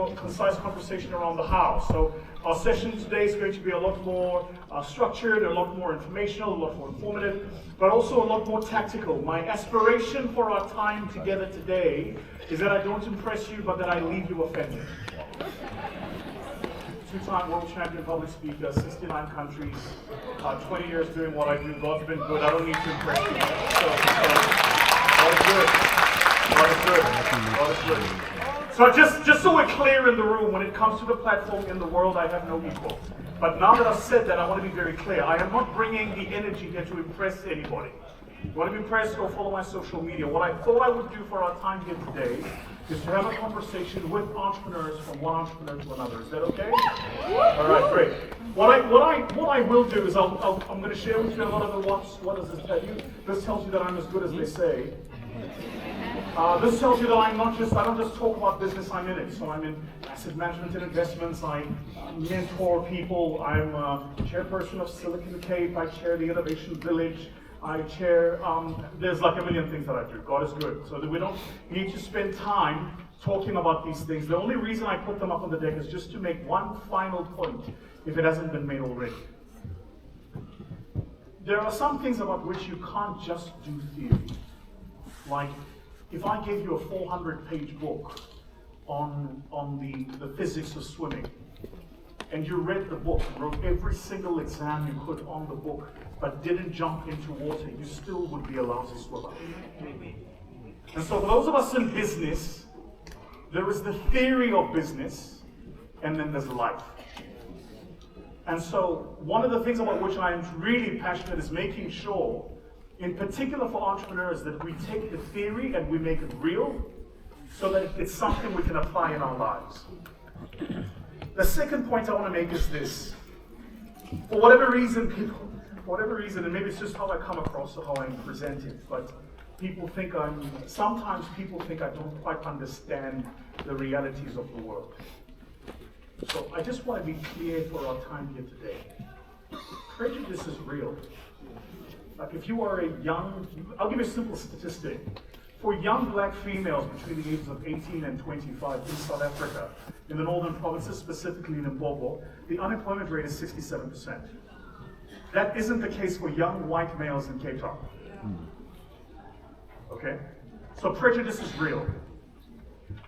concise conversation around the house. So our session today is going to be a lot more structured, a lot more informational, a lot more informative, but also a lot more tactical. My aspiration for our time together today is that I don't impress you, but that I leave you offended. Two-time world champion public speaker, 69 countries, 20 years doing what I do. God's been good. I don't need to impress you. God is good. God is good. God is good. So just so we're clear in the room, when it comes to the platform in the world, I have no equal. But now that I've said that, I want to be very clear. I am not bringing the energy here to impress anybody. You want to be impressed, go follow my social media. What I thought I would do for our time here today is to have a conversation with entrepreneurs from one entrepreneur to another. Is that okay? All right, great. What I will do is I'm going to share with you a lot of the what does this tell you? This tells you that I'm as good as they say. This tells you that I don't just talk about business, I'm in it. So I'm in asset management and investments, I mentor people, I'm chairperson of Silicon Cape, I chair the Innovation Village, I chair, there's like a million things that I do. God is good. So that we don't need to spend time talking about these things. The only reason I put them up on the deck is just to make one final point, if it hasn't been made already. There are some things about which you can't just do theory. Like, if I gave you a 400-page book on the physics of swimming, and you read the book, wrote every single exam you could on the book, but didn't jump into water, you still would be a lousy swimmer. And so for those of us in business, there is the theory of business, and then there's life. And so one of the things about which I am really passionate is making sure, in particular for entrepreneurs, that we take the theory and we make it real so that it's something we can apply in our lives. The second point I want to make is this. For whatever reason, and maybe it's just how I come across or how I'm presenting, but sometimes people think I don't quite understand the realities of the world. So I just want to be clear for our time here today. Prejudice is real. Like if you are I'll give you a simple statistic. For young black females between the ages of 18 and 25 in South Africa, in the northern provinces, specifically in Limpopo, the unemployment rate is 67%. That isn't the case for young white males in Cape Town. Okay? So prejudice is real.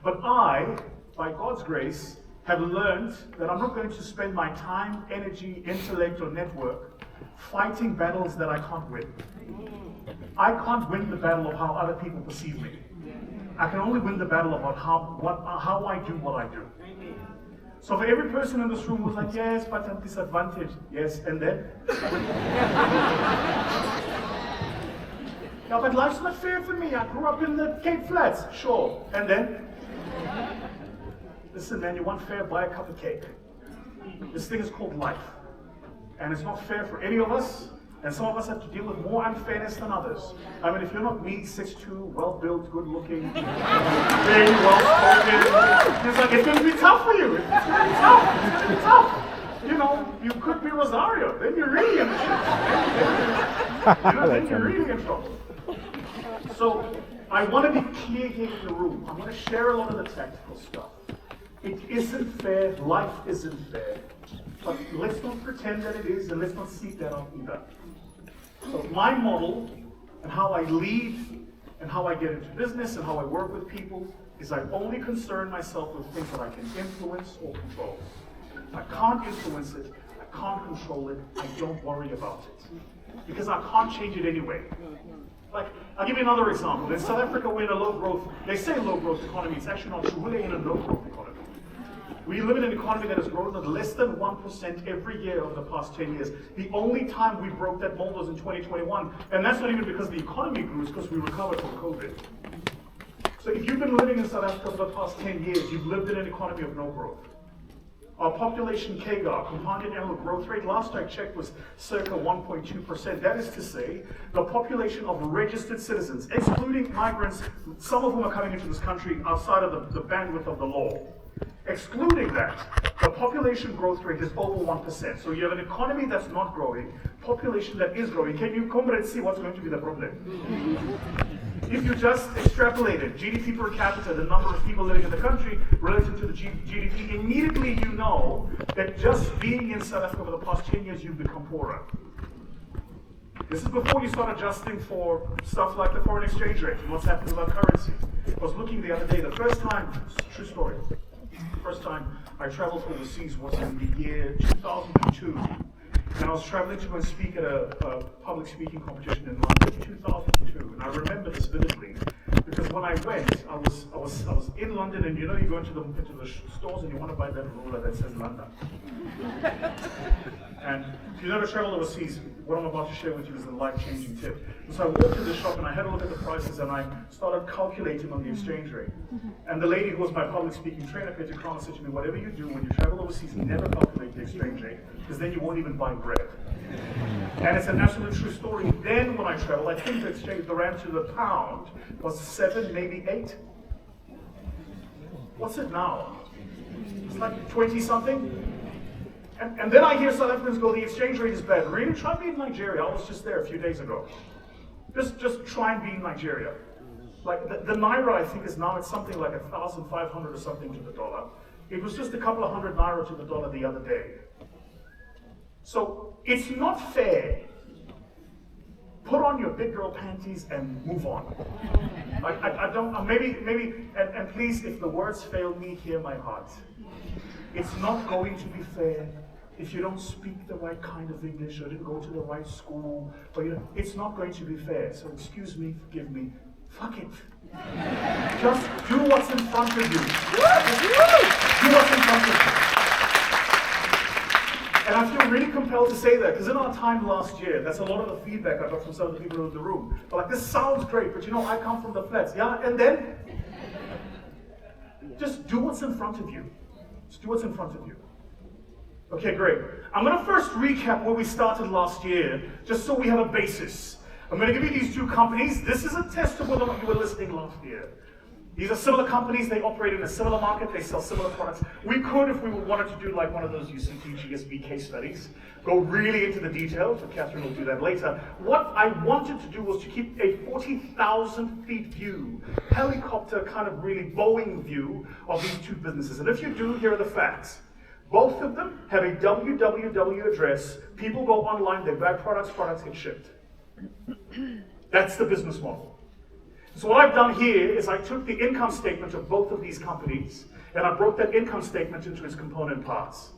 But I, by God's grace, have learned that I'm not going to spend my time, energy, intellect, or network fighting battles that I can't win. I can't win the battle of how other people perceive me. I can only win the battle about how I do what I do. So for every person in this room who's like, yes, but I'm disadvantaged. Yes, and then? Yeah, but life's not fair for me. I grew up in the Cape Flats. Sure, and then? Listen, man, you want fair, buy a cup of cake. This thing is called life. And it's not fair for any of us, and some of us have to deal with more unfairness than others. I mean, if you're not me, 6'2", well-built, good-looking, very well-spoken, it's going to be tough for you. It's going to be tough. It's going to be tough. You know, you could be Rosario, then you're really in the shit. Then you're really in trouble. So, I want to be clear here in the room. I'm going to share a lot of the tactical stuff. It isn't fair. Life isn't fair. But let's not pretend that it is, and let's not seek that out either. So my model, and how I lead, and how I get into business, and how I work with people, is I only concern myself with things that I can influence or control. If I can't influence it, I can't control it, I don't worry about it. Because I can't change it anyway. Like, I'll give you another example. In South Africa, we're in a low-growth, they say low-growth economy, it's actually not true, we're in a no-growth economy. We live in an economy that has grown at less than 1% every year over the past 10 years. The only time we broke that mold was in 2021, and that's not even because the economy grew, it's because we recovered from COVID. So if you've been living in South Africa for the past 10 years, you've lived in an economy of no growth. Our population CAGR, compounded annual growth rate, last I checked was circa 1.2%. That is to say, the population of registered citizens, excluding migrants, some of whom are coming into this country outside of the bandwidth of the law. Excluding that, the population growth rate is over 1%. So you have an economy that's not growing, population that is growing. Can you, comrades, see what's going to be the problem? if you just extrapolated GDP per capita, the number of people living in the country relative to the GDP, immediately you know that just being in South Africa over the past 10 years, you've become poorer. This is before you start adjusting for stuff like the foreign exchange rate and what's happening with our currency. I was looking the other day, the first time, true story, the first time I traveled overseas was in the year 2002. And I was traveling to go and speak at a public speaking competition in London in 2002. And I remember this vividly because when I went, I was in London, and you know you go into the stores and you want to buy that ruler that says London. And if you've never traveled overseas, what I'm about to share with you is a life-changing tip. And so I walked to the shop and I had a look at the prices and I started calculating on the exchange rate. And the lady who was my public speaking trainer, Peter Crown, said to me, whatever you do when you travel overseas, never calculate the exchange rate, because then you won't even buy bread. And it's an absolute true story. Then when I traveled, I think the exchange, the rand to the pound was 7, maybe 8. What's it now? It's like 20 something. And then I hear South Africans go, the exchange rate is bad. Really? Try being in Nigeria. I was just there a few days ago. Just try and be in Nigeria. Like the Naira, I think, is now at something like 1,500 or something to the dollar. It was just a couple of hundred Naira to the dollar the other day. So it's not fair. Put on your big girl panties and move on. Like I don't, maybe, and please, if the words fail me, hear my heart. It's not going to be fair if you don't speak the right kind of English, or didn't go to the right school, or it's not going to be fair. So excuse me, forgive me, fuck it. Just do what's in front of you. Do what's in front of you. And I feel really compelled to say that, because in our time last year, that's a lot of the feedback I got from some of the people in the room. They're like, this sounds great, but I come from the flats. Yeah, and then? Just do what's in front of you. Just do what's in front of you. Okay, great. I'm going to first recap where we started last year, just so we have a basis. I'm going to give you these two companies. This is a test of whether or not you were listening last year. These are similar companies. They operate in a similar market. They sell similar products. We could, if we wanted to do like one of those UCT GSB case studies, go really into the details, but Catherine will do that later. What I wanted to do was to keep a 40,000 feet view, helicopter kind of really Boeing view of these two businesses. And if you do, here are the facts. Both of them have a www address. People go online, they buy products, products get shipped. That's the business model. So what I've done here is I took the income statement of both of these companies and I broke that income statement into its component parts.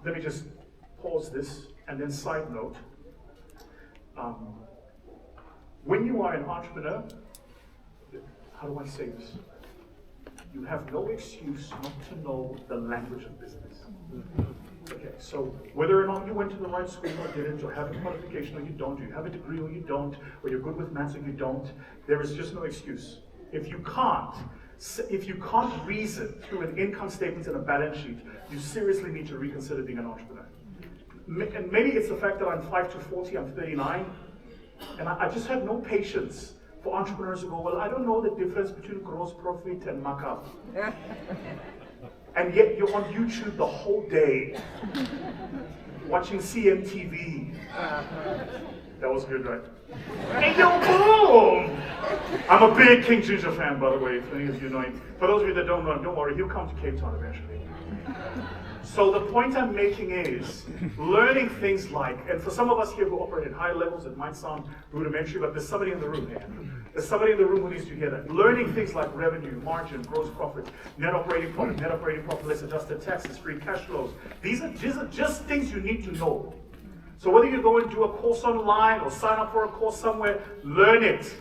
Let me just pause this and then side note. When you are an entrepreneur, how do I say this? You have no excuse not to know the language of business. Okay, so whether or not you went to the right school or didn't, or have a qualification or you don't, you have a degree or you don't, or you're good with maths or you don't, there is just no excuse. If you can't reason through an income statement and a balance sheet, you seriously need to reconsider being an entrepreneur. And maybe it's the fact that I'm 5 to 40, I'm 39, and I just have no patience for entrepreneurs who go, well, I don't know the difference between gross profit and markup. And yet you're on YouTube the whole day, watching CMTV. That was good, right? Hey, yo, boom! I'm a big King Ginger fan, by the way, if any of you know him. For those of you that don't know him, don't worry, he'll come to Cape Town eventually. So the point I'm making is learning things like, and for some of us here who operate at high levels, it might sound rudimentary, but there's somebody in the room here. There's somebody in the room who needs to hear that. Learning things like revenue, margin, gross profit, net operating profit, less adjusted taxes, free cash flows. These are just things you need to know. So whether you go and do a course online or sign up for a course somewhere, learn it.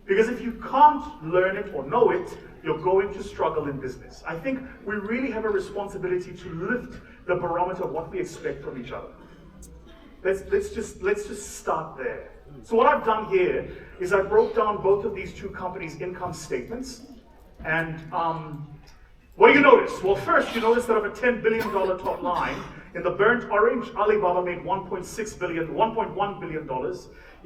Because if you can't learn it or know it, you're going to struggle in business. I think we really have a responsibility to lift the barometer of what we expect from each other. Let's just start there. So what I've done here is I broke down both of these two companies' income statements. And what do you notice? Well, first you notice that of a $10 billion top line, in the burnt orange, Alibaba made $1.1 billion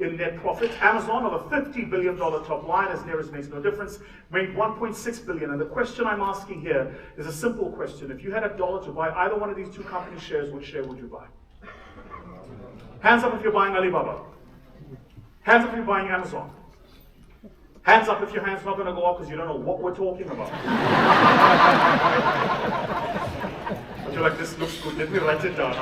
in net profit. Amazon, of a $50 billion top line, as near as makes no difference, made $1.6 billion. And the question I'm asking here is a simple question. If you had $1 to buy either one of these two company shares, which share would you buy? Hands up if you're buying Alibaba. Hands up if you're buying Amazon. Hands up if your hand's not going to go up because you don't know what we're talking about. But you're like, this looks good, let me write it down.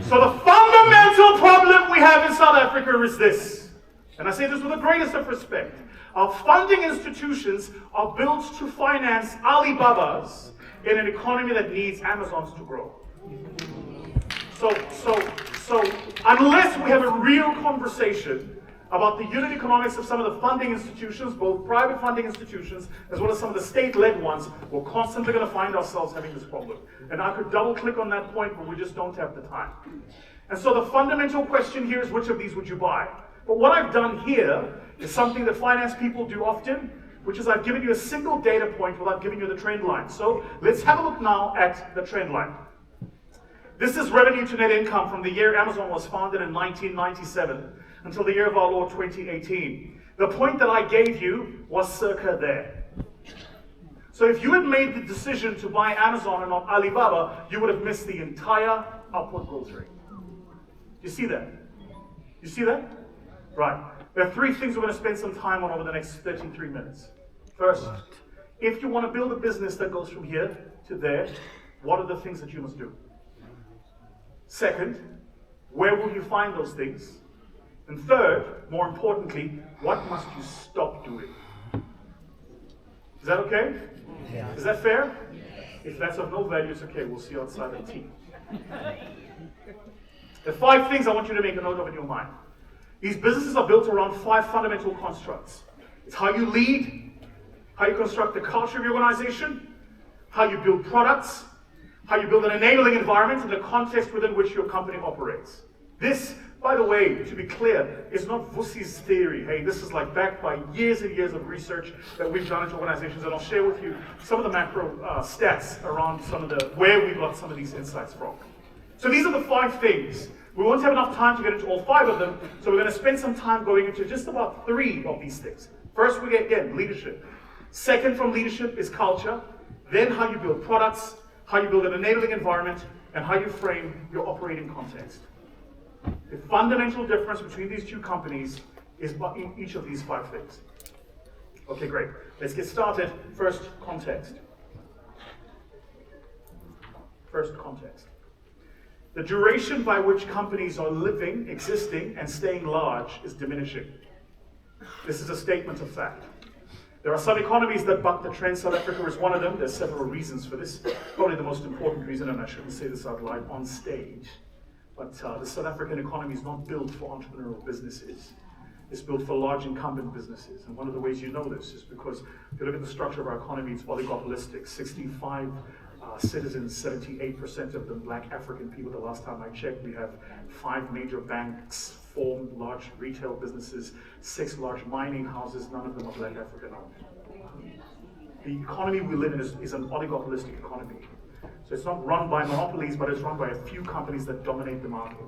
So the fundamental problem we have in South Africa is this, and I say this with the greatest of respect. Our funding institutions are built to finance Alibabas in an economy that needs Amazons to grow. So unless we have a real conversation about the unit economics of some of the funding institutions, both private funding institutions as well as some of the state-led ones, we're constantly going to find ourselves having this problem. And I could double-click on that point, but we just don't have the time. And so the fundamental question here is, which of these would you buy? But what I've done here is something that finance people do often, which is I've given you a single data point without giving you the trend line. So let's have a look now at the trend line. This is revenue to net income from the year Amazon was founded in 1997 until the year of our Lord 2018. The point that I gave you was circa there. So if you had made the decision to buy Amazon and not Alibaba, you would have missed the entire upward growth rate. You see that? You see that? Right. There are three things we're going to spend some time on over the next 33 minutes. First, if you want to build a business that goes from here to there, what are the things that you must do? Second, where will you find those things? And third, more importantly, what must you stop doing? Is that okay? Yeah. Is that fair? If that's of no value, it's okay. We'll see you outside at tea. There are 5 things I want you to make a note of in your mind. These businesses are built around 5 fundamental constructs. It's how you lead, how you construct the culture of your organization, how you build products, how you build an enabling environment, and the context within which your company operates. This, by the way, to be clear, is not Vusi's theory. Hey, this is like backed by years and years of research that we've done into organizations, and I'll share with you some of the macro stats around some of the where we got some of these insights from. So these are the 5 things. We won't have enough time to get into all 5 of them, so we're going to spend some time going into just about 3 of these things. First, we get, again, leadership. Second from leadership is culture, then how you build products, how you build an enabling environment, and how you frame your operating context. The fundamental difference between these 2 companies is in each of these 5 things. Okay, great. Let's get started. First, context. First, context. The duration by which companies are living, existing, and staying large is diminishing. This is a statement of fact. There are some economies that buck the trend. South Africa is one of them. There's several reasons for this. Probably the most important reason, and I shouldn't say this out loud on stage, but the South African economy is not built for entrepreneurial businesses. It's built for large incumbent businesses. And one of the ways you know this is because if you look at the structure of our economy, it's oligopolistic. 65 citizens, 78% of them Black African people. The last time I checked, we have 5 major banks, 4 large retail businesses, 6 large mining houses, none of them are Black African owned. The economy we live in is an oligopolistic economy. So it's not run by monopolies, but it's run by a few companies that dominate the market.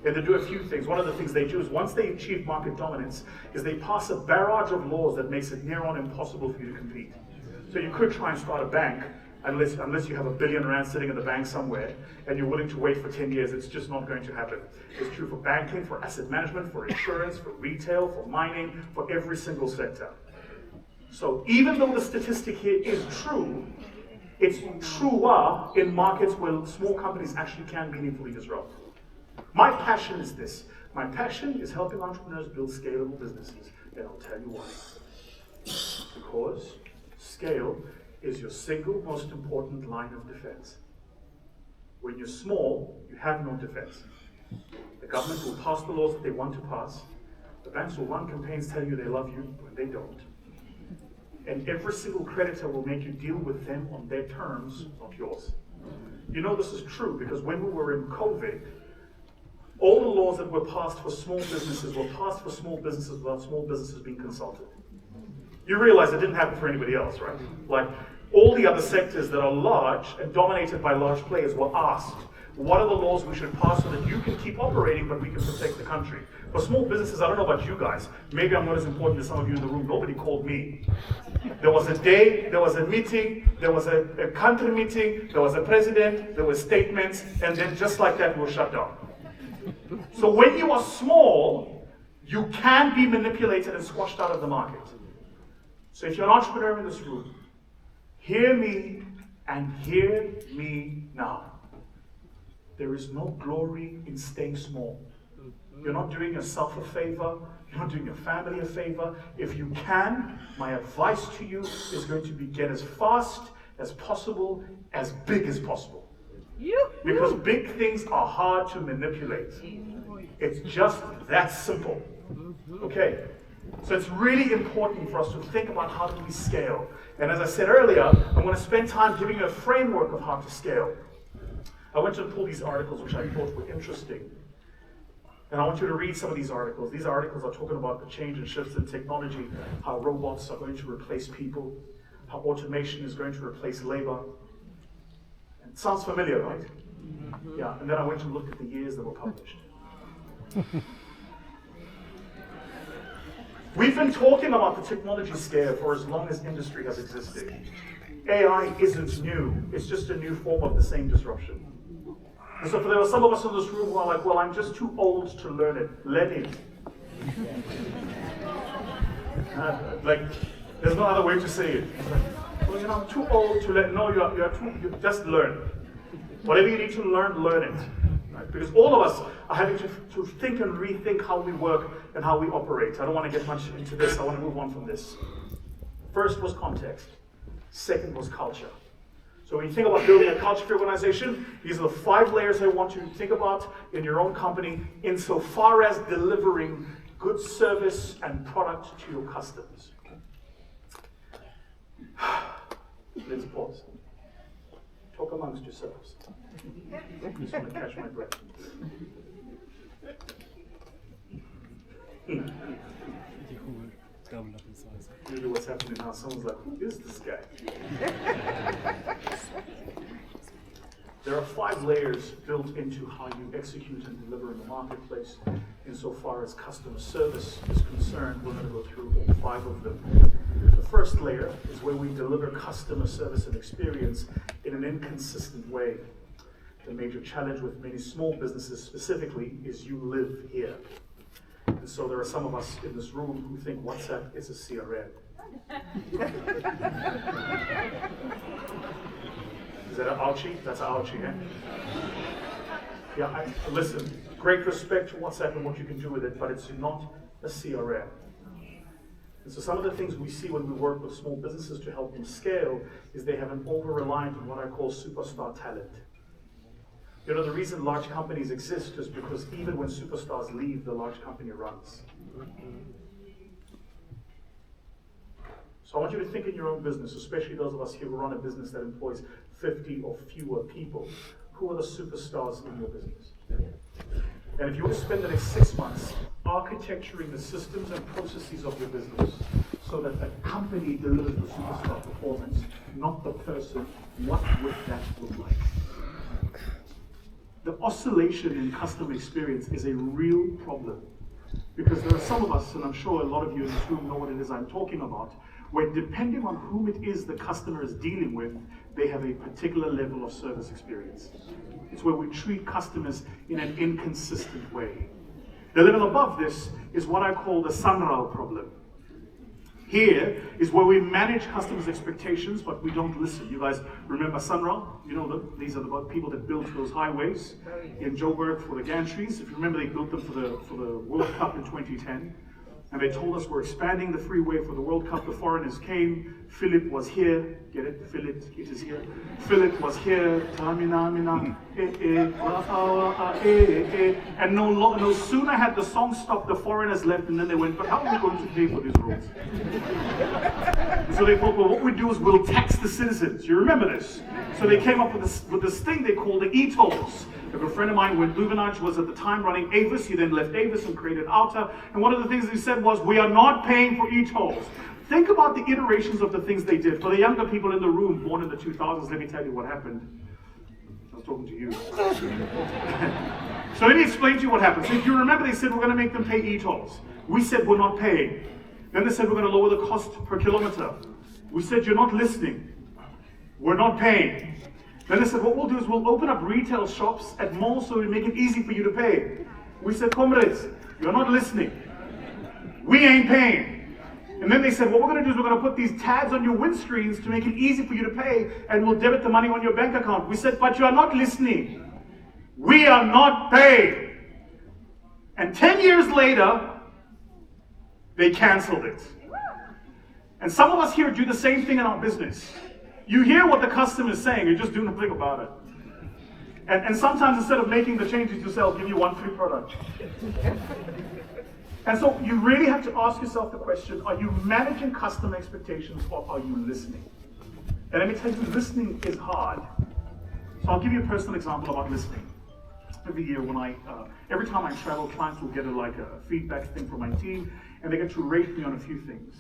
And they do a few things. One of the things they do is once they achieve market dominance, is they pass a barrage of laws that makes it near on impossible for you to compete. So you could try and start a bank, unless you have R1 billion sitting in the bank somewhere and you're willing to wait for 10 years, it's just not going to happen. It's true for banking, for asset management, for insurance, for retail, for mining, for every single sector. So even though the statistic here is true, it's truer in markets where small companies actually can meaningfully disrupt. My passion is this. My passion is helping entrepreneurs build scalable businesses, and I'll tell you why. Because scale is your single most important line of defense. When you're small, you have no defense. The government will pass the laws that they want to pass. The banks will run campaigns telling you they love you when they don't. And every single creditor will make you deal with them on their terms, not yours. You know this is true because when we were in COVID, all the laws that were passed for small businesses were passed for small businesses without small businesses being consulted. You realize it didn't happen for anybody else, right? Like all the other sectors that are large and dominated by large players were asked, what are the laws we should pass so that you can keep operating but we can protect the country? For small businesses, I don't know about you guys, maybe I'm not as important as some of you in the room, nobody called me. There was a day, there was a meeting, there was a country meeting, there was a president, there were statements, and then just like that we were shut down. So when you are small, You can be manipulated and squashed out of the market. So if you're an entrepreneur in this room, hear me and hear me now. There is no glory in staying small. You're not doing yourself a favor. You're not doing your family a favor. If you can, my advice to you is going to be get as fast as possible, as big as possible. Because big things are hard to manipulate. It's just that simple. Okay? So it's really important for us to think about how do we scale. And as I said earlier, I'm going to spend time giving you a framework of how to scale. I went to pull these articles which I thought were interesting. And I want you to read some of these articles. These articles are talking about the change and shifts in technology, how robots are going to replace people, how automation is going to replace labor. And it sounds familiar, right? Yeah, and then I went to look at the years that were published. We've been talking about the technology scale for as long as industry has existed. AI isn't new, it's just a new form of the same disruption. And so there are some of us in this room who are like, well, I'm just too old to learn it. Let it. Like, there's no other way to say it. It's like, well, I'm too old to learn. No, you just learn. Whatever you need to learn it. Right? Because all of us are having to think and rethink how we work and how we operate. I don't want to get much into this. I want to move on from this. First was context. Second was culture. So when you think about building a culture for your organization, these are the 5 layers I want you to think about in your own company insofar as delivering good service and product to your customers. Let's pause. Talk amongst yourselves. I just want to catch my breath. Maybe what's happening now, someone's like, who is this guy? There are 5 layers built into how you execute and deliver in the marketplace. Insofar as customer service is concerned, we're going to go through all 5 of them. The first layer is where we deliver customer service and experience in an inconsistent way. The major challenge with many small businesses specifically is you live here. And so there are some of us in this room who think WhatsApp is a CRM. Is that an ouchie? That's an ouchie, eh? Yeah, listen, great respect to WhatsApp and what you can do with it, but it's not a CRM. And so some of the things we see when we work with small businesses to help them scale is they have an over-reliance on what I call superstar talent. You know, the reason large companies exist is because even when superstars leave, the large company runs. So I want you to think in your own business, especially those of us here who run a business that employs 50 or fewer people. Who are the superstars in your business? And if you were to spend the next 6 months architecturing the systems and processes of your business so that the company delivers the superstar performance, not the person, what would that look like? The oscillation in customer experience is a real problem because there are some of us, and I'm sure a lot of you in this room know what it is I'm talking about, where depending on whom it is the customer is dealing with, they have a particular level of service experience. It's where we treat customers in an inconsistent way. The level above this is what I call the Sanral problem. Here is where we manage customers' expectations, but we don't listen. You guys remember Sanral? You know them. These are the people that built those highways in Joburg for the gantries. If you remember, they built them for the World Cup in 2010. And they told us we're expanding the freeway for the World Cup. The foreigners came. Philip was here. Get it? Philip, it is here. Philip was here. And no sooner had the song stopped, the foreigners left, and then they went, but how are we going to pay for these roads? So they thought, well, what we do is we'll tax the citizens. You remember this? So they came up with this thing they called the e-tolls. A good friend of mine, when Duvenage was at the time running Avis, he then left Avis and created Alta. And one of the things he said was, we are not paying for e-tolls. Think about the iterations of the things they did. For the younger people in the room, born in the 2000s, let me tell you what happened. I was talking to you. So let me explain to you what happened. So if you remember, they said, we're going to make them pay e-tolls. We said, we're not paying. Then they said, we're going to lower the cost per kilometer. We said, you're not listening. We're not paying. Then they said, what we'll do is we'll open up retail shops at malls so we make it easy for you to pay. We said, comrades, you're not listening. We ain't paying. And then they said, what we're going to do is we're going to put these tags on your windscreens to make it easy for you to pay, and we'll debit the money on your bank account. We said, but you are not listening. We are not paying. And 10 years later, they canceled it. And some of us here do the same thing in our business. You hear what the customer is saying, you just do nothing about it. And sometimes instead of making the changes yourself, give you one free product. And so you really have to ask yourself the question, are you managing customer expectations or are you listening? And let me tell you, listening is hard. So I'll give you a personal example about listening. Every year every time I travel, clients will get a feedback thing from my team, and they get to rate me on a few things.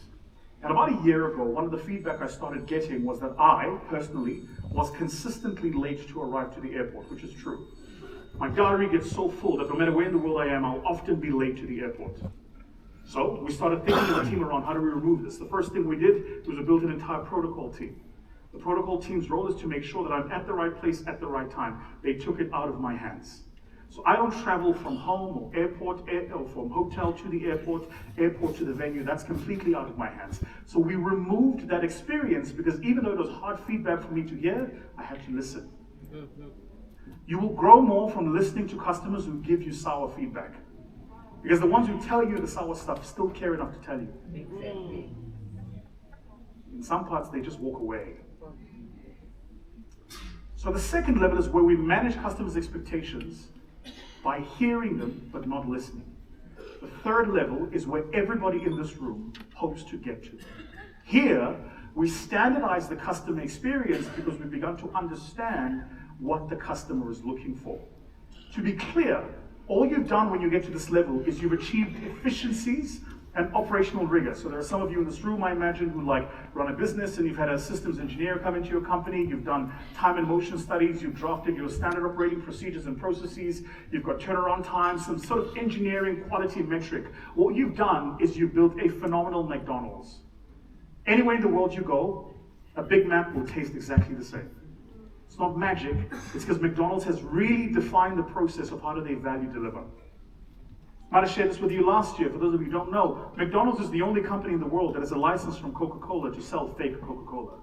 And about a year ago, one of the feedback I started getting was that I, personally, was consistently late to arrive to the airport, which is true. My diary gets so full that no matter where in the world I am, I'll often be late to the airport. So we started thinking as a team around how do we remove this. The first thing we did was we built an entire protocol team. The protocol team's role is to make sure that I'm at the right place at the right time. They took it out of my hands. So I don't travel from home or airport, or from hotel to the airport to the venue. That's completely out of my hands. So we removed that experience because even though it was hard feedback for me to hear, I had to listen. You will grow more from listening to customers who give you sour feedback. Because the ones who tell you the sour stuff still care enough to tell you. Exactly. In some parts, they just walk away. So the second level is where we manage customers' expectations by hearing them but not listening. The third level is where everybody in this room hopes to get to. Here, we standardize the customer experience because we've begun to understand what the customer is looking for. To be clear, all you've done when you get to this level is you've achieved efficiencies and operational rigor. So there are some of you in this room, I imagine, who run a business and you've had a systems engineer come into your company, you've done time and motion studies, you've drafted your standard operating procedures and processes, you've got turnaround time, some sort of engineering quality metric. What you've done is you've built a phenomenal McDonald's. Anywhere in the world you go, a Big Mac will taste exactly the same. It's not magic, it's because McDonald's has really defined the process of how do they value deliver. I might have shared this with you last year. For those of you who don't know, McDonald's is the only company in the world that has a license from Coca-Cola to sell fake Coca-Cola.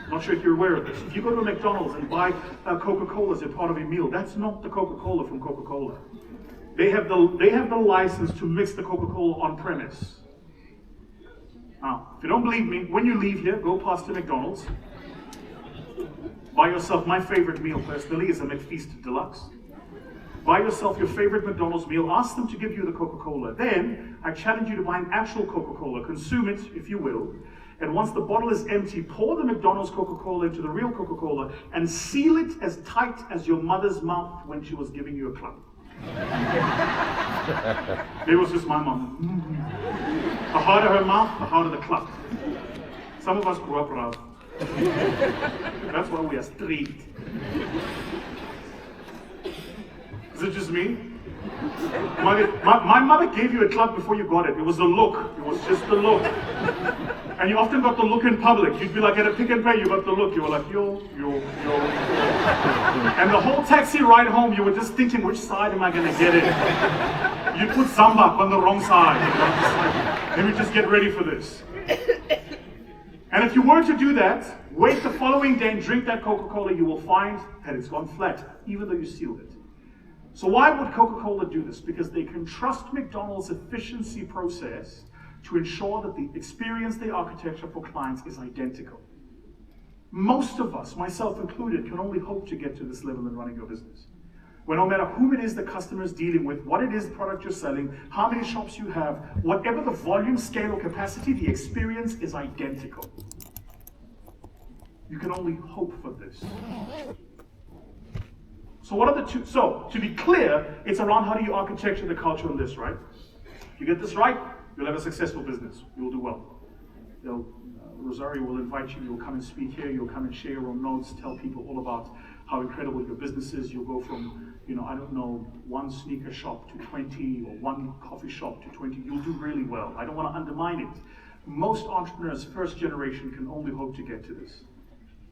Not sure if you're aware of this. If you go to a McDonald's and buy Coca-Cola as a part of a meal, that's not the Coca-Cola from Coca-Cola. They have the license to mix the Coca-Cola on premise. Now, if you don't believe me, when you leave here, go past the McDonald's. Buy yourself, my favorite meal personally is a McFeast Deluxe. Buy yourself your favorite McDonald's meal, ask them to give you the Coca-Cola. Then, I challenge you to buy an actual Coca-Cola, consume it, if you will, and once the bottle is empty, pour the McDonald's Coca-Cola into the real Coca-Cola and seal it as tight as your mother's mouth when she was giving you a club. It was just my mom. The harder her mouth, the harder the club. Some of us grew up rough. That's why we are street. Is it just me? My mother gave you a club before you got it. It was the look. It was just the look. And you often got the look in public. You'd be like at a Pick and Pay, you got the look. You were like, yo. And the whole taxi ride home, you were just thinking, which side am I going to get in? You put Zambak on the wrong side. Let me just get ready for this. And if you were to do that, wait the following day and drink that Coca-Cola, you will find that it's gone flat, even though you sealed it. So why would Coca-Cola do this? Because they can trust McDonald's efficiency process to ensure that the experience they architecture for clients is identical. Most of us, myself included, can only hope to get to this level in running your business. Where no matter whom it is the customer is dealing with, what it is the product you're selling, how many shops you have, whatever the volume, scale, or capacity, the experience is identical. You can only hope for this. So what are the two? So, to be clear, it's around how do you architecture the culture on this, right? If you get this right, you'll have a successful business. You'll do well. Rosario will invite you, you'll come and speak here, you'll come and share your own notes, tell people all about how incredible your business is. You'll go from, one sneaker shop to 20, or one coffee shop to 20. You'll do really well. I don't want to undermine it. Most entrepreneurs, first generation, can only hope to get to this.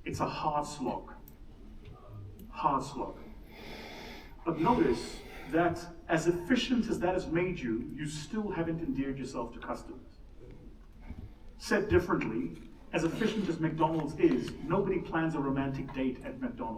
It's a hard slog. Hard slog. But notice that as efficient as that has made you, you still haven't endeared yourself to customers. Said differently, as efficient as McDonald's is, nobody plans a romantic date at McDonald's.